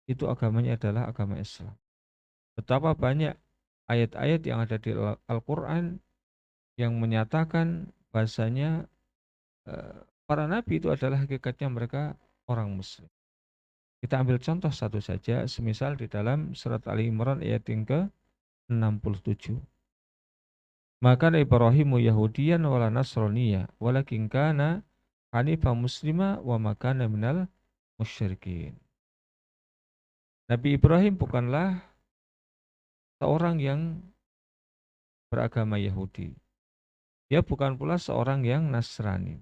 itu agamanya adalah agama Islam. Betapa banyak ayat-ayat yang ada di Al-Quran yang menyatakan bahasanya para nabi itu adalah hakikatnya mereka orang Muslim. Kita ambil contoh satu saja, semisal di dalam surat Ali Imran ayat yang ke-67. Maka Ibrahimu Yahudiyan wala Nasraniya walakin kana hanifan muslima wa makana minal musyrikin. Nabi Ibrahim bukanlah seorang yang beragama Yahudi. Dia bukan pula seorang yang Nasrani.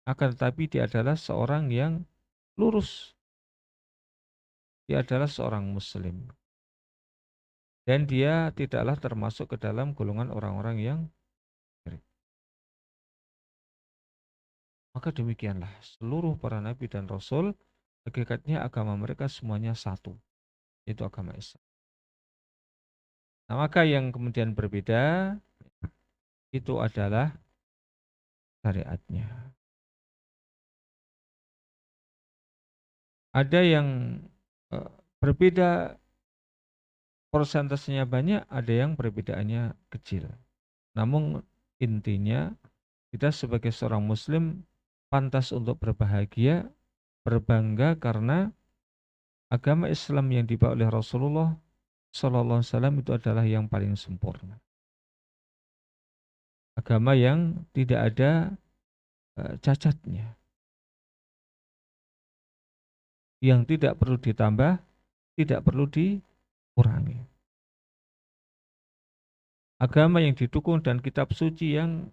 Akan tetapi dia adalah seorang yang lurus. Dia adalah seorang Muslim. Dan dia tidaklah termasuk ke dalam golongan orang-orang yang syirik. Maka demikianlah seluruh para nabi dan rasul, hakikatnya agama mereka semuanya satu, yaitu agama Islam. Nah, maka yang kemudian berbeda itu adalah syariatnya. Ada yang berbeda persentasenya banyak, ada yang perbedaannya kecil. Namun intinya kita sebagai seorang muslim pantas untuk berbahagia, berbangga karena agama Islam yang dibawa oleh Rasulullah Sallallahu Alaihi Wasallam itu adalah yang paling sempurna. Agama yang tidak ada cacatnya, yang tidak perlu ditambah, tidak perlu dikurangi. Agama yang didukung dan kitab suci yang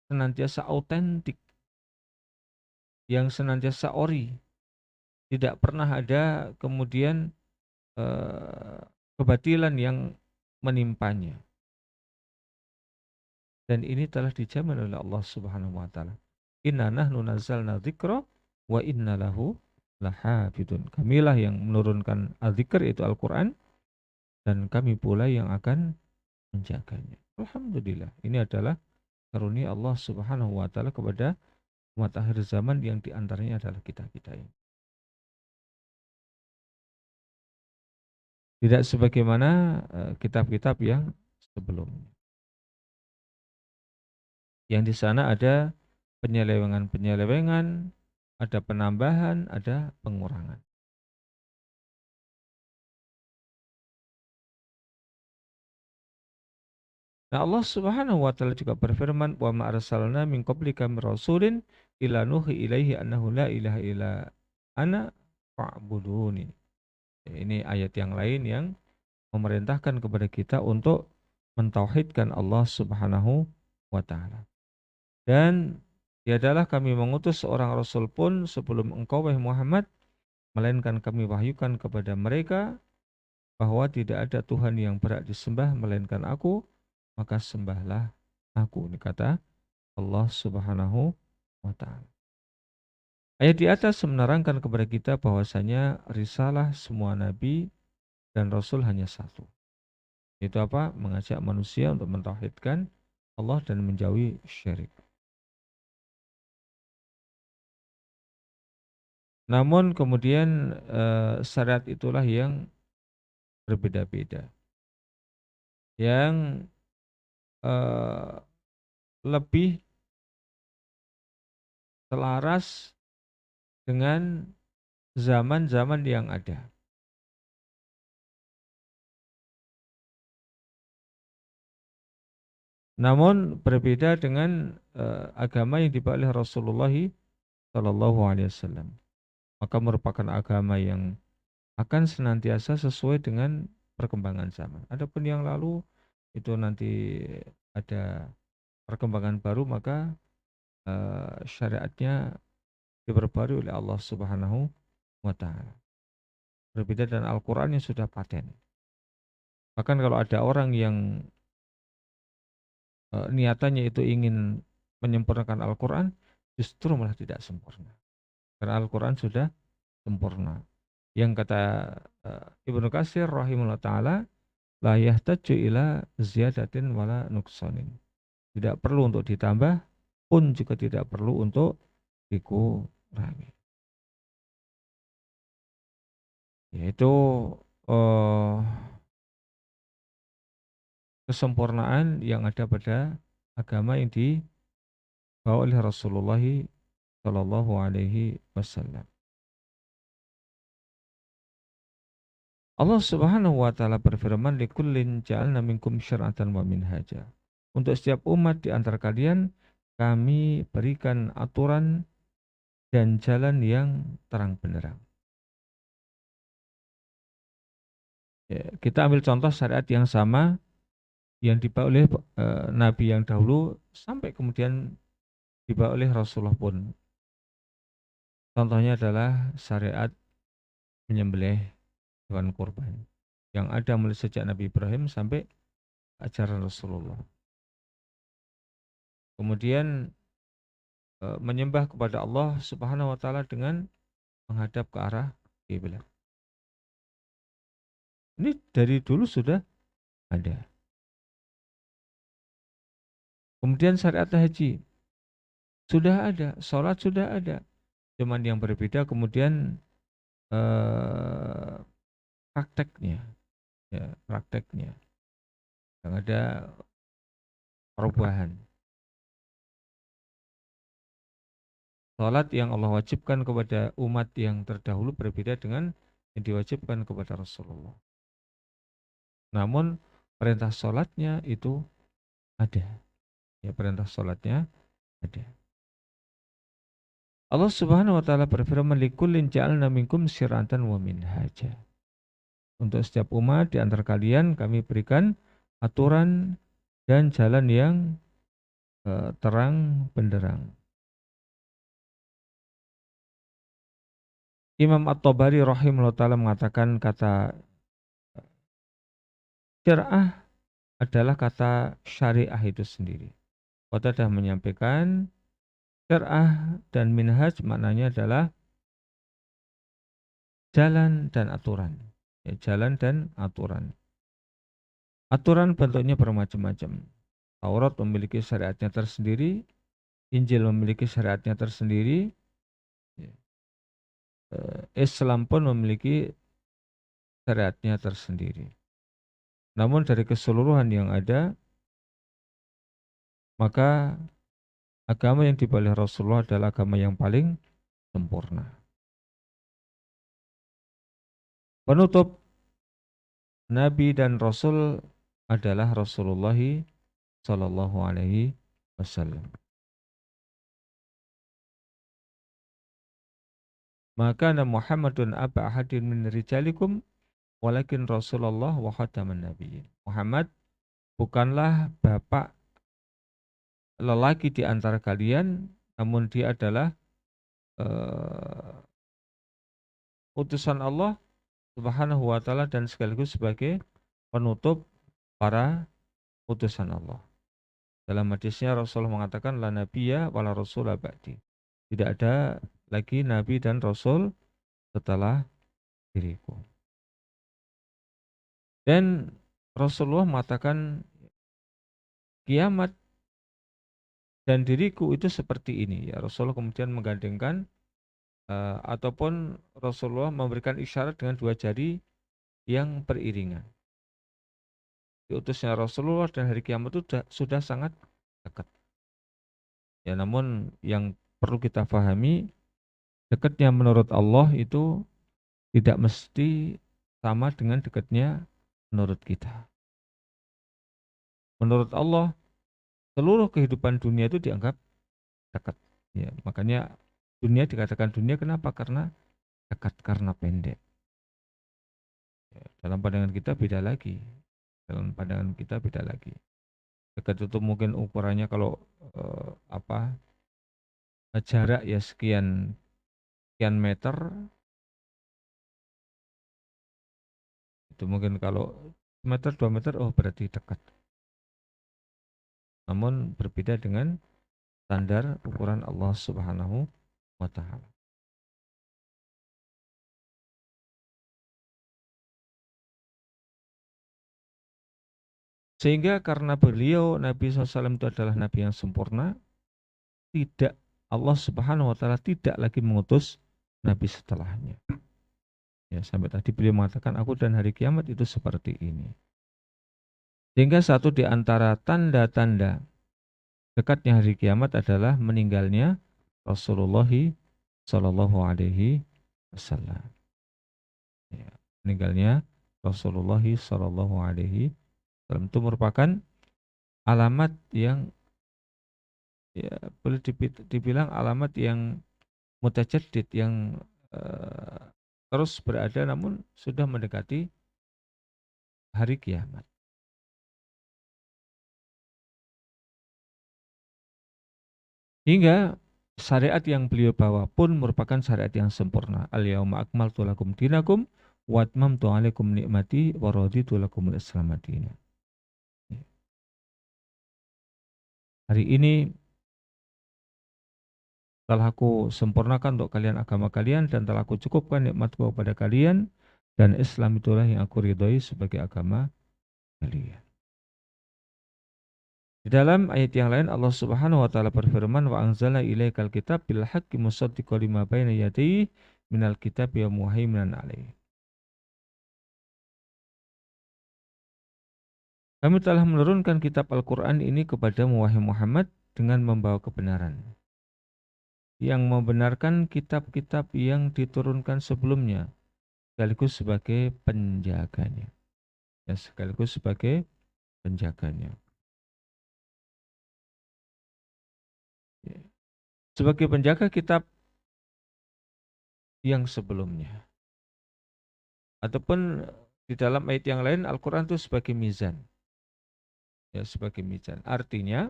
senantiasa autentik, yang senantiasa ori, tidak pernah ada kemudian eh, kebatilan yang menimpanya. Dan ini telah dijamin oleh Allah Subhanahu wa taala. Inna nahnu nazzalna dzikra wa inna lahu lahafidun. Kamilah yang menurunkan al-dzikr itu Al-Qur'an dan kami pula yang akan menjaganya. Alhamdulillah. Ini adalah karunia Allah Subhanahu wa taala kepada umat akhir zaman yang diantaranya adalah kita-kita ini. Tidak sebagaimana kitab-kitab yang sebelumnya. Yang di sana ada penyelewengan-penyelewengan, ada penambahan, ada pengurangan. Nah, Allah Subhanahu wa taala juga berfirman, "Wa ma arsalna min qablika min rasulin illa nuhi ilaihi annahu la ilaha illa ana fa'buduni." Ini ayat yang lain yang memerintahkan kepada kita untuk mentauhidkan Allah Subhanahu wa taala. Dan tiadalah kami mengutus seorang rasul pun sebelum engkau wahai Muhammad, melainkan kami wahyukan kepada mereka bahwa tidak ada Tuhan yang berhak disembah melainkan aku, maka sembahlah aku. Ini kata Allah Subhanahu wa taala. Ayat di atas menerangkan kepada kita bahwasanya risalah semua nabi dan rasul hanya satu. Itu apa? Mengajak manusia untuk mentauhidkan Allah dan menjauhi syirik. Namun kemudian syariat itulah yang berbeda-beda, yang eh, lebih selaras dengan zaman-zaman yang ada. Namun berbeda dengan agama yang dibawa oleh Rasulullah Shallallahu Alaihi Wasallam. Maka merupakan agama yang akan senantiasa sesuai dengan perkembangan zaman. Adapun yang lalu itu nanti ada perkembangan baru, maka syariatnya diperbarui oleh Allah Subhanahu wa taala. Berbeda dengan Al-Qur'an yang sudah paten. Bahkan kalau ada orang yang niatannya itu ingin menyempurnakan Al-Qur'an, justru malah tidak sempurna. Karena Al-Qur'an sudah sempurna. Yang kata Ibnu Katsir rahimahullah taala, la yahtaju ila ziyadatin wala nuksanin. Tidak perlu untuk ditambah, pun juga tidak perlu untuk dikurangi. yaitu eh, kesempurnaan yang ada pada agama yang dibawa oleh Rasulullah Shallallahu Alaihi Wasallam. Allah Subhanahu wa taala berfirman, "Likullin ja'alna minkum syir'atan wa minhaja." Untuk setiap umat di antara kalian kami berikan aturan dan jalan yang terang benderang. Ya, kita ambil contoh syariat yang sama yang dibawa oleh nabi yang dahulu sampai kemudian dibawa oleh Rasulullah pun. Contohnya adalah syariat menyembelih hewan kurban yang ada mulai sejak Nabi Ibrahim sampai ajaran Rasulullah. Kemudian menyembah kepada Allah Subhanahu wa taala dengan menghadap ke arah kiblat. Ini dari dulu sudah ada. Kemudian syariat haji sudah ada, sholat sudah ada. Cuman yang berbeda kemudian prakteknya, ya, prakteknya yang ada perubahan. Salat yang Allah wajibkan kepada umat yang terdahulu berbeda dengan yang diwajibkan kepada Rasulullah. Namun perintah salatnya itu ada. Ya, perintah salatnya ada. Allah Subhanahu wa taala berfirman, "Likullin ja'alna minkum syir'atan wa minhaja." Untuk setiap umat di antara kalian kami berikan aturan dan jalan yang terang benderang. Imam At-Tabari rahimahullah ta'ala mengatakan kata syar'ah adalah kata syariah itu sendiri. Qatadah menyampaikan syar'ah dan minhaj maknanya adalah jalan dan aturan. Ya, jalan dan aturan. Aturan bentuknya bermacam-macam. Taurat memiliki syariatnya tersendiri, Injil memiliki syariatnya tersendiri, Islam pun memiliki syariatnya tersendiri. Namun dari keseluruhan yang ada, maka agama yang dibawa oleh Rasulullah adalah agama yang paling sempurna. Penutup Nabi dan Rasul adalah Rasulullah Sallallahu Alaihi Wasallam. Maka Muhammadun aba ahadin min rijalikum walakin Rasulullah wa khataman nabiyyin. Muhammad bukanlah bapak lelaki di antara kalian, namun dia adalah utusan Allah Subhanahu wa taala dan sekaligus sebagai penutup para utusan Allah. Dalam hadisnya Rasulullah mengatakan la nabiyya wala rasula ba'di. Tidak ada lagi nabi dan rasul setelah diriku. Dan Rasulullah mengatakan kiamat dan diriku itu seperti ini. Ya, Rasulullah kemudian menggandengkan ataupun Rasulullah memberikan isyarat dengan dua jari yang beriringan. Diutusnya Rasulullah dan hari kiamat itu sudah sangat dekat. Ya, namun yang perlu kita pahami, dekatnya menurut Allah itu tidak mesti sama dengan dekatnya menurut kita. Menurut Allah, seluruh kehidupan dunia itu dianggap dekat. Ya, makanya dunia dikatakan dunia kenapa? Karena dekat, karena pendek. Ya, dalam pandangan kita beda lagi. Dalam pandangan kita beda lagi. Dekat itu mungkin ukurannya kalau jarak ya sekian meter. Itu mungkin kalau meter 2 meter oh berarti dekat. Namun berbeda dengan standar ukuran Allah Subhanahu wa taala. Sehingga karena beliau Nabi SAW itu adalah Nabi yang sempurna, tidak Allah Subhanahu wa taala tidak lagi mengutus Nabi setelahnya. Ya, sampai tadi beliau mengatakan aku dan hari kiamat itu seperti ini. Sehingga satu di antara tanda-tanda dekatnya hari kiamat adalah meninggalnya Rasulullah Shallallahu Alaihi Wasallam. Ya, meninggalnya Rasulullah Shallallahu Alaihi Wasallam itu merupakan alamat yang ya boleh dibilang alamat yang mutajaddid yang eh, terus berada namun sudah mendekati hari kiamat. Hingga syariat yang beliau bawa pun merupakan syariat yang sempurna. Al-yauma akmaltu lakum dinakum wa atmamtu alaikum nikmati wa raditu lakumul Islam madina. Hari ini telah aku sempurnakan untuk kalian agama kalian dan telah aku cukupkan nikmatku kepada kalian dan Islam itulah yang aku ridhoi sebagai agama kalian. Di dalam ayat yang lain Allah Subhanahu wa taala berfirman wa anzalna ilaikal kitab bil haqqi musaddiqan lima baina yadayhi minal kitab wa muhaiminan alaihi. Kami telah menurunkan kitab Al-Qur'an ini kepadamu wahai Muhammad dengan membawa kebenaran yang membenarkan kitab-kitab yang diturunkan sebelumnya sekaligus sebagai penjaganya. Ya, sekaligus sebagai penjaganya. Ya. Sebagai penjaga kitab yang sebelumnya. Ataupun di dalam ayat yang lain Al-Quran itu sebagai mizan. Ya, sebagai mizan. Artinya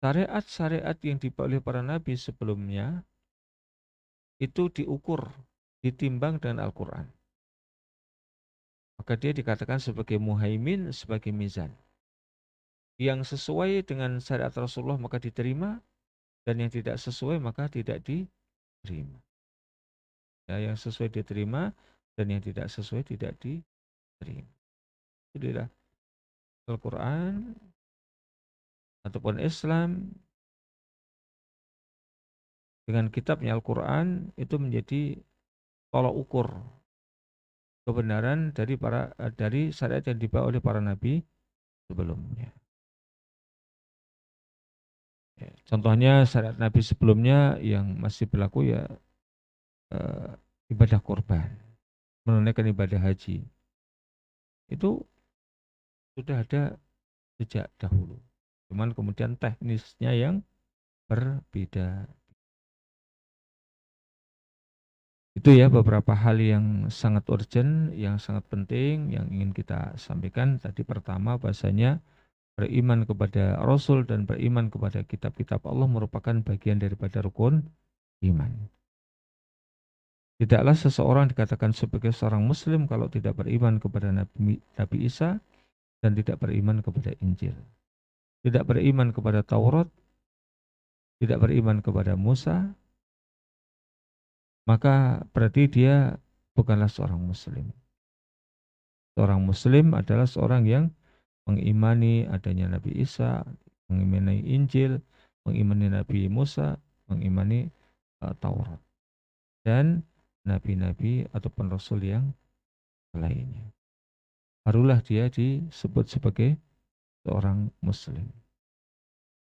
syariat-syariat yang dibawa oleh para nabi sebelumnya itu diukur, ditimbang dengan Al-Quran. Maka dia dikatakan sebagai muhaimin, sebagai mizan. Yang sesuai dengan syariat Rasulullah maka diterima, dan yang tidak sesuai maka tidak diterima. Ya, yang sesuai diterima, dan yang tidak sesuai tidak diterima. Itulah Al-Quran ataupun Islam dengan kitabnya Al-Quran itu menjadi tolak ukur kebenaran dari syariat yang dibawa oleh para nabi sebelumnya. Ya, contohnya syariat nabi sebelumnya yang masih berlaku ya eh, ibadah kurban, menunaikan ibadah haji itu sudah ada sejak dahulu. Cuman kemudian teknisnya yang berbeda. Itu ya beberapa hal yang sangat urgent, yang sangat penting, yang ingin kita sampaikan. Tadi pertama bahasanya beriman kepada Rasul dan beriman kepada kitab-kitab Allah merupakan bagian daripada rukun iman. Tidaklah seseorang dikatakan sebagai seorang Muslim kalau tidak beriman kepada Nabi Isa dan tidak beriman kepada Injil. Tidak beriman kepada Taurat, tidak beriman kepada Musa, maka berarti dia bukanlah seorang Muslim. Seorang Muslim adalah seorang yang mengimani adanya Nabi Isa, mengimani Injil, mengimani Nabi Musa, mengimani Taurat, dan nabi-nabi ataupun rasul yang lainnya. Barulah dia disebut sebagai seorang Muslim.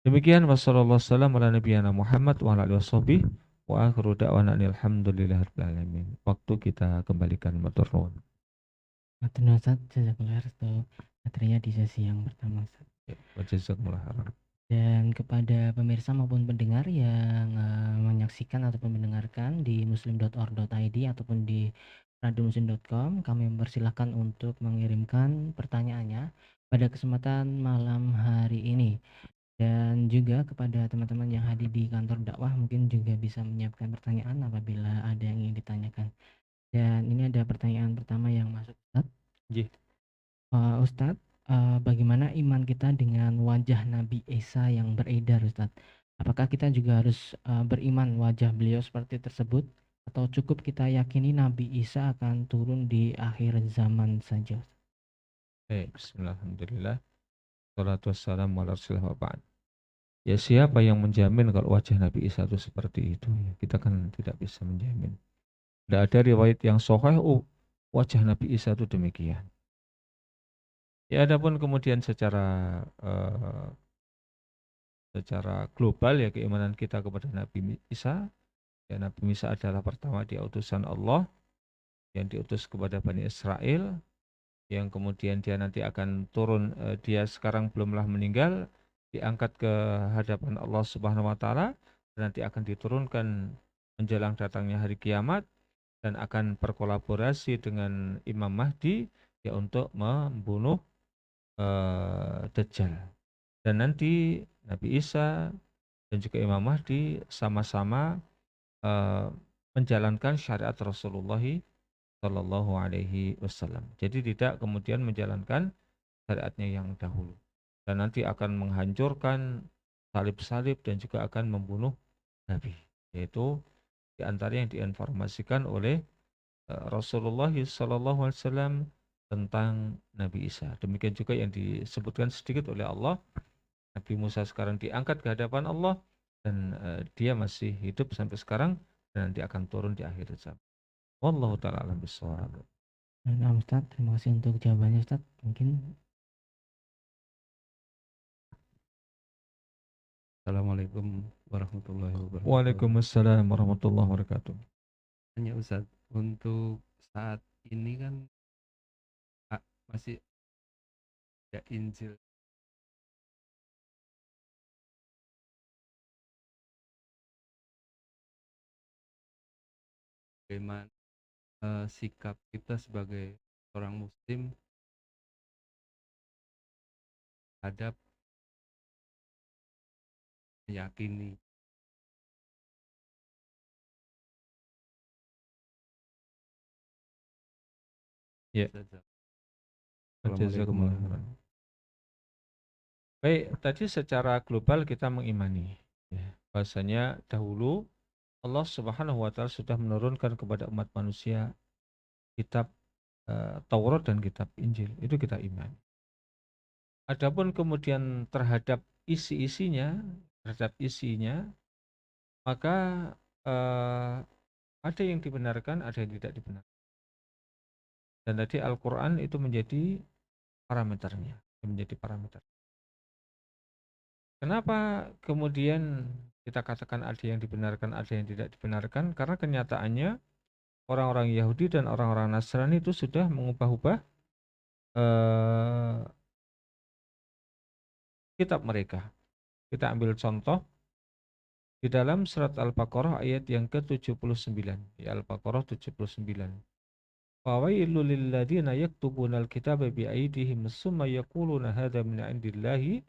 Demikian wassalamualaikum warahmatullahi wabarakatuh. Wa akhiru da'wana alhamdulillahirabbil alamin. Waktu kita kembalikan matur nuwun. Matur nuwun Ustaz, jazakallahu khairan materinya di sesi yang pertama Ustaz. Jazakumullah khairan. Dan kepada pemirsa maupun pendengar yang menyaksikan ataupun mendengarkan di muslim.org.id ataupun di radiomuslim.com, kami mempersilahkan untuk mengirimkan pertanyaannya pada kesempatan malam hari ini. Dan juga kepada teman-teman yang hadir di kantor dakwah mungkin juga bisa menyiapkan pertanyaan apabila ada yang ingin ditanyakan. Dan ini ada pertanyaan pertama yang masuk Ustaz. Ustadz, bagaimana iman kita dengan wajah Nabi Isa yang beredar, Ustadz? Apakah kita juga harus beriman wajah beliau seperti tersebut, atau cukup kita yakini Nabi Isa akan turun di akhir zaman saja? Bismillahirrahmanirrahim. Salatu wassalamu ala rasulillah wa ba'd. Ya siapa yang menjamin kalau wajah Nabi Isa itu seperti itu? Ya, kita kan tidak bisa menjamin. Tidak ada riwayat yang sahih, oh wajah Nabi Isa itu demikian. Ya, adapun kemudian secara global ya keimanan kita kepada Nabi Isa, ya Nabi Isa adalah pertama dia utusan Allah yang diutus kepada Bani Israel, yang kemudian dia nanti akan turun, dia sekarang belumlah meninggal, diangkat ke hadapan Allah Subhanahu wa taala dan nanti akan diturunkan menjelang datangnya hari kiamat dan akan berkolaborasi dengan Imam Mahdi ya untuk membunuh Dajjal. Dan nanti Nabi Isa dan juga Imam Mahdi sama-sama eh, menjalankan syariat Rasulullah Shallallahu Alaihi Wasallam. Jadi tidak kemudian menjalankan syariatnya yang dahulu. Dan nanti akan menghancurkan salib-salib dan juga akan membunuh Nabi. Yaitu di antara yang diinformasikan oleh Rasulullah Shallallahu Alaihi Wasallam tentang Nabi Isa. Demikian juga yang disebutkan sedikit oleh Allah. Nabi Musa sekarang diangkat ke hadapan Allah dan dia masih hidup sampai sekarang dan nanti akan turun di akhir zaman. Wallahu taala alam bisawab. Nah, Ustaz, terima kasih untuk jawabannya, Ustaz. Mungkin Assalamualaikum warahmatullahi wabarakatuh. Waalaikumsalam warahmatullahi wabarakatuh. Hanya Ustaz, untuk saat ini kan masih ada Injil. Bagaimana sikap kita sebagai orang Muslim terhadap meyakini Ya, saja. jazakumullah khairan. Baik, tadi secara global kita mengimani ya, bahasanya dahulu Allah Subhanahu wa taala sudah menurunkan kepada umat manusia kitab Taurat dan kitab Injil. Itu kita imani. Adapun kemudian terhadap isinya, maka eh, ada yang dibenarkan, ada yang tidak dibenarkan. Dan tadi Al-Quran itu menjadi parameternya, menjadi parameter. Kenapa kemudian kita katakan ada yang dibenarkan, ada yang tidak dibenarkan? Karena kenyataannya orang-orang Yahudi dan orang-orang Nasrani itu sudah mengubah-ubah kitab mereka. Kita ambil contoh di dalam surat Al-Baqarah ayat yang ke-79. Di Al-Baqarah 79. Fawailul lilladzina yaktubuna al-kitaba bi'aydihim summa yaquluna hadza min 'indillahi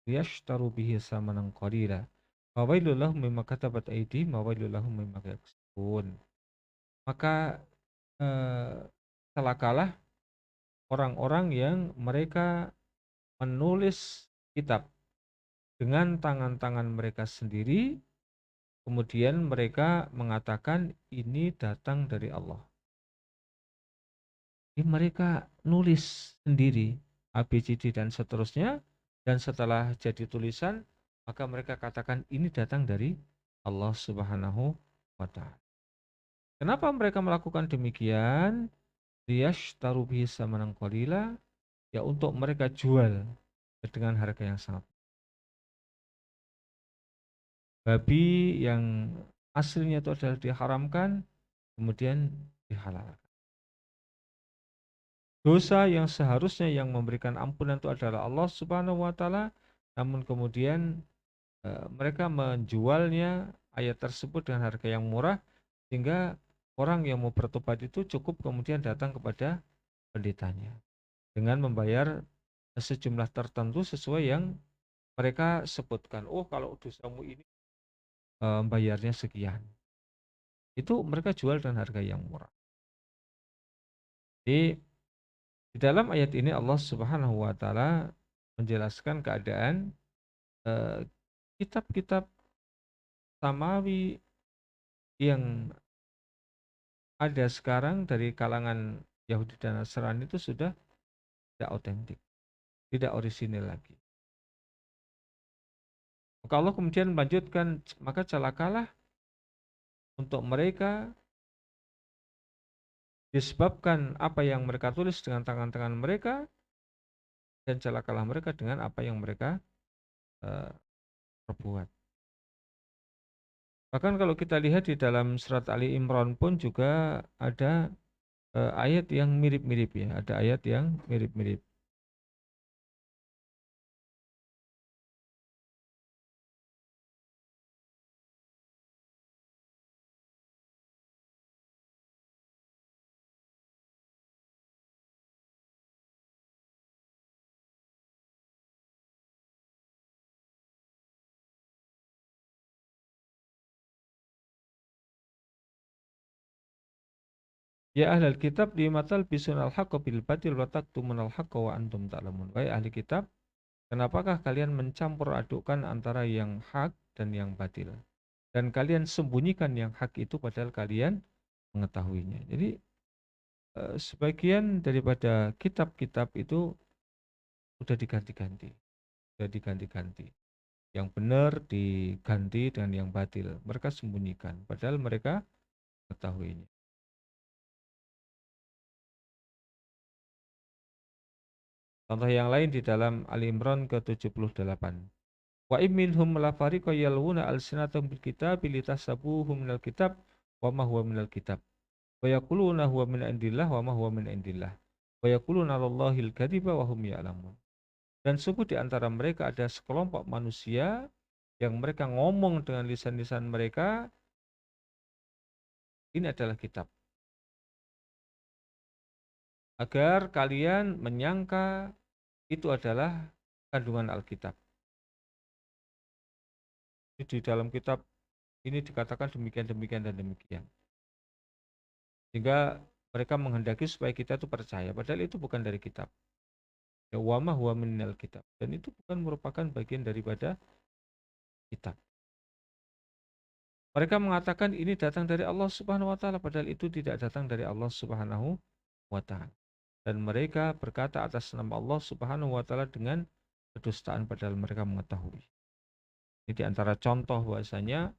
liyashtaru bihi samanan qalila. Fawailul lahum mimma katabat aydihim wa wailul lahum mimma yaksibun. Maka celakalah orang-orang yang mereka menulis kitab dengan tangan-tangan mereka sendiri, kemudian mereka mengatakan ini datang dari Allah. Jadi mereka nulis sendiri ABCD dan seterusnya, dan setelah jadi tulisan maka mereka katakan ini datang dari Allah Subhanahu wa taala. Kenapa mereka melakukan demikian? Liyashtaru bihi samanan qalila, ya untuk mereka jual dengan harga yang sangat. Babi yang aslinya itu adalah diharamkan kemudian dihalalkan. Dosa yang seharusnya yang memberikan ampunan itu adalah Allah Subhanahu wa taala, namun kemudian mereka menjualnya ayat tersebut dengan harga yang murah sehingga orang yang mau bertobat itu cukup kemudian datang kepada pendetanya dengan membayar sejumlah tertentu sesuai yang mereka sebutkan. Oh, kalau dosamu ini bayarnya sekian. Itu mereka jual dengan harga yang murah. Jadi di dalam ayat ini Allah Subhanahu wa taala menjelaskan keadaan kitab-kitab samawi yang ada sekarang dari kalangan Yahudi dan Nasrani itu sudah tidak otentik, tidak orisinil lagi. Maka Allah kemudian melanjutkan, maka celakalah untuk mereka disebabkan apa yang mereka tulis dengan tangan-tangan mereka, dan celakalah mereka dengan apa yang mereka eh, perbuat. Bahkan kalau kita lihat di dalam surat Ali Imran pun juga ada ayat yang mirip-mirip ya, ada ayat yang mirip-mirip. Ya ahlal kitab limatal bisunal haqqa bil batil wa taktumunal haqqa wa antum ta'lamun. Wahai ahli kitab, kenapakah kalian mencampur adukkan antara yang hak dan yang batil? Dan kalian sembunyikan yang hak itu padahal kalian mengetahuinya. Jadi sebagian daripada kitab-kitab itu sudah diganti-ganti, sudah diganti-ganti. Yang benar diganti dengan yang batil. Mereka sembunyikan, padahal mereka mengetahuinya. Contoh yang lain di dalam Ali Imran ke-78. Wa imminhum la fariqa yalwuna alsinatum bil kitab litasabuhu minal kitab wa ma huwa minal kitab. Wa yaquluna huwa min indillah wa ma huwa min indillah. Wa yaquluna 'alallahil kadziba wa hum ya'lamun. Dan sungguh di antara mereka ada sekelompok manusia yang mereka ngomong dengan lisan-lisan mereka, ini adalah kitab, agar kalian menyangka itu adalah kandungan Alkitab. Di dalam kitab ini dikatakan demikian, demikian, dan demikian. Sehingga mereka menghendaki supaya kita itu percaya, padahal itu bukan dari kitab. Ya wama huwa minal kitab. Dan itu bukan merupakan bagian daripada kitab. Mereka mengatakan ini datang dari Allah Subhanahu wa taala, padahal itu tidak datang dari Allah Subhanahu wa taala. Dan mereka berkata atas nama Allah Subhanahu wa taala dengan kedustaan padahal mereka mengetahui. Ini di antara contoh bahwasanya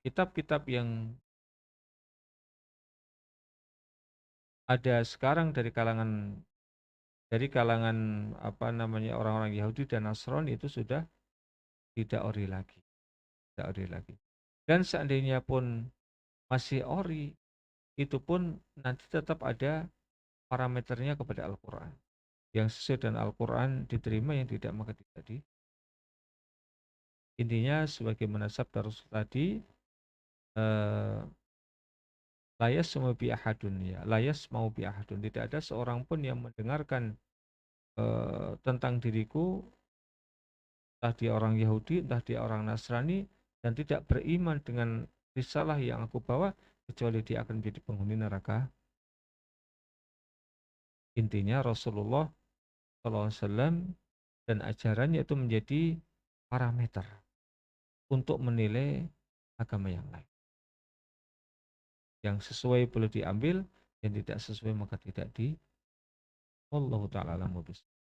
kitab-kitab yang ada sekarang dari kalangan apa namanya orang-orang Yahudi dan Nasrani itu sudah tidak ori lagi, tidak ori lagi. Dan seandainya pun masih ori, itu pun nanti tetap ada parameternya kepada Al-Quran. Yang sesuai dengan Al-Quran diterima, yang tidak maka tidak di. Intinya sebagaimana sabda Rasul tadi, layas mau bi ahadun, ya layas mau bi ahadun, tidak ada seorang pun yang mendengarkan tentang diriku, entah dia orang Yahudi, entah dia orang Nasrani, dan tidak beriman dengan risalah yang aku bawa, kecuali dia akan menjadi penghuni neraka. Intinya Rasulullah SAW dan ajarannya itu menjadi parameter untuk menilai agama yang lain. Yang sesuai boleh diambil, yang tidak sesuai maka tidak di. Wallahu ta'ala a'lam bishawab.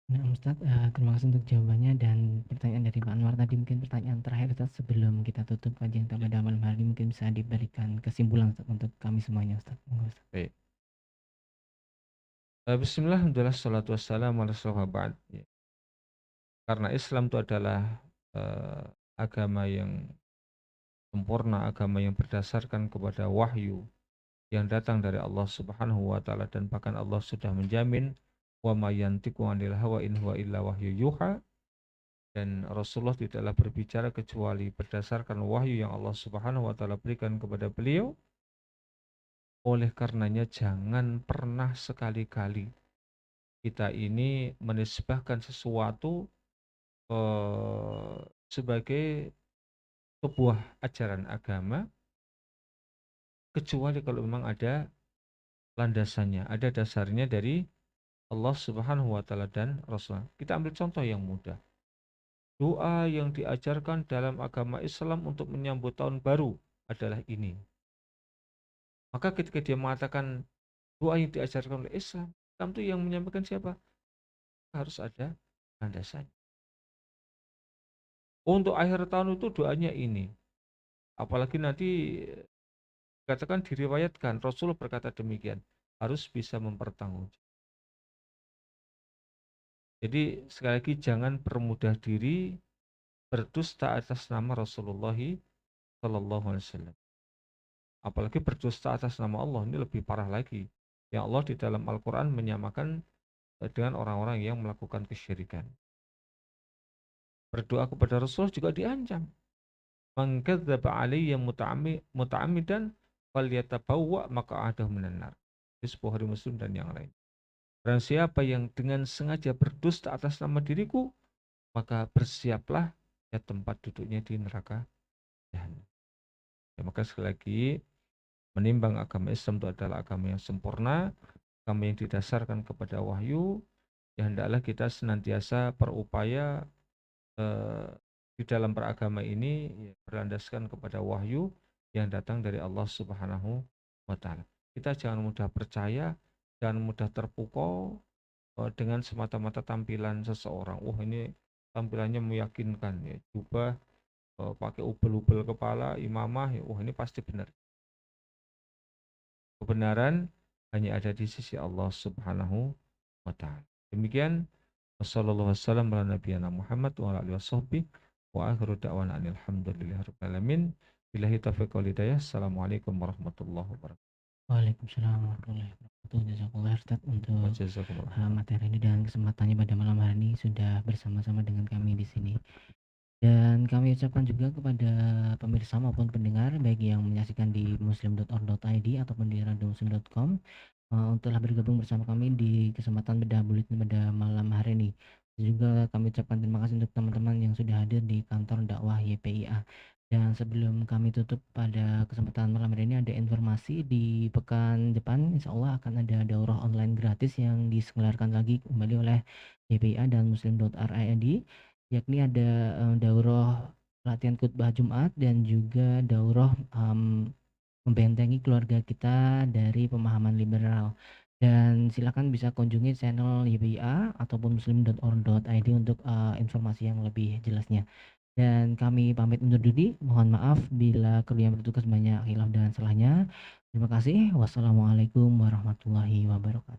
Nah, Ustadz, terima kasih untuk jawabannya dan pertanyaan dari Pak Anwar tadi. Mungkin pertanyaan terakhir, Ustadz, sebelum kita tutup kajian kita pada malam hari ini, mungkin bisa diberikan kesimpulan, Ustadz, untuk kami semuanya, Ustadz. Baik. Bismillah, alhamdulillah, salatu wassalamu ala rasulillah ba'd. Ya. Karena Islam itu adalah agama yang sempurna, agama yang berdasarkan kepada wahyu yang datang dari Allah Subhanahu wa taala, dan bahkan Allah sudah menjamin wa ma yantiqu 'anil hawa in huwa illa wahyu yuha, dan Rasulullah tidaklah berbicara kecuali berdasarkan wahyu yang Allah Subhanahu wa taala berikan kepada beliau. Oleh karenanya jangan pernah sekali-kali kita ini menisbahkan sesuatu sebagai sebuah ajaran agama, kecuali kalau memang ada landasannya, ada dasarnya dari Allah Subhanahu wa taala dan Rasul. Kita ambil contoh yang mudah. Doa yang diajarkan dalam agama Islam untuk menyambut tahun baru adalah ini. Maka ketika dia mengatakan doa yang diajarkan oleh Islam, Islam itu yang menyampaikan siapa? Harus ada landasannya. Untuk akhir tahun itu doanya ini. Apalagi nanti katakan diriwayatkan Rasul berkata demikian, harus bisa mempertanggungjawabkan. Jadi sekali lagi jangan permudah diri berdusta atas nama Rasulullah Sallallahu Alaihi Wasallam. Apalagi berdusta atas nama Allah, ini lebih parah lagi. Yang Allah di dalam Al-Quran menyamakan dengan orang-orang yang melakukan kesyirikan. Berdoa kepada Rasul juga diancam. Man kadzdzaba alayya muta'ammidan falyatabawwa maq'adahu minan nar. Hadis Bukhari Muslim dan yang lain. Dan siapa yang dengan sengaja berdusta atas nama diriku, maka bersiaplah ya tempat duduknya di neraka jahanam. Ya, maka sekali lagi menimbang agama Islam itu adalah agama yang sempurna, agama yang didasarkan kepada wahyu, ya hendaklah kita senantiasa berupaya di dalam beragama ini ya, berlandaskan kepada wahyu yang datang dari Allah Subhanahu wa Ta'ala. Kita jangan mudah percaya, jangan mudah terpukau dengan semata-mata tampilan seseorang. Wah, ini tampilannya meyakinkan ya, jubah pakai ubel-ubel kepala, imamah, ya, wah ini pasti benar. Kebenaran hanya ada di sisi Allah Subhanahu wa Ta'ala. Demikian wassalamualaikum warahmatullahi wabarakatuh. Wa akhiru da'wana alhamdulillahirabbil alamin. Billahi taufiq wal hidayah. Assalamualaikum warahmatullahi wabarakatuh. Waalaikumsalam warahmatullahi wabarakatuh. Jazakallah Ustaz untuk Wajazakumullah. materi ini dan kesempatannya pada malam hari ini sudah bersama-sama dengan kami di sini. Dan kami ucapkan juga kepada pemirsa maupun pendengar baik yang menyaksikan di muslim.or.id ataupun di radiomuslim.com telah bergabung bersama kami di kesempatan bedah buletin pada malam hari ini. Juga kami ucapkan terima kasih untuk teman-teman yang sudah hadir di kantor dakwah YPIA. Dan sebelum kami tutup pada kesempatan malam hari ini, ada informasi di pekan depan insya Allah akan ada daurah online gratis yang diselenggarakan lagi kembali oleh YPIA dan muslim.or.id, yakni ada daurah latihan khutbah Jumat dan juga daurah membentengi keluarga kita dari pemahaman liberal. Dan silakan bisa kunjungi channel YPIA ataupun muslim.or.id untuk informasi yang lebih jelasnya. Dan kami pamit undur diri. Mohon maaf bila kalian bertugas banyak hilaf dan salahnya. Terima kasih. Wassalamualaikum warahmatullahi wabarakatuh.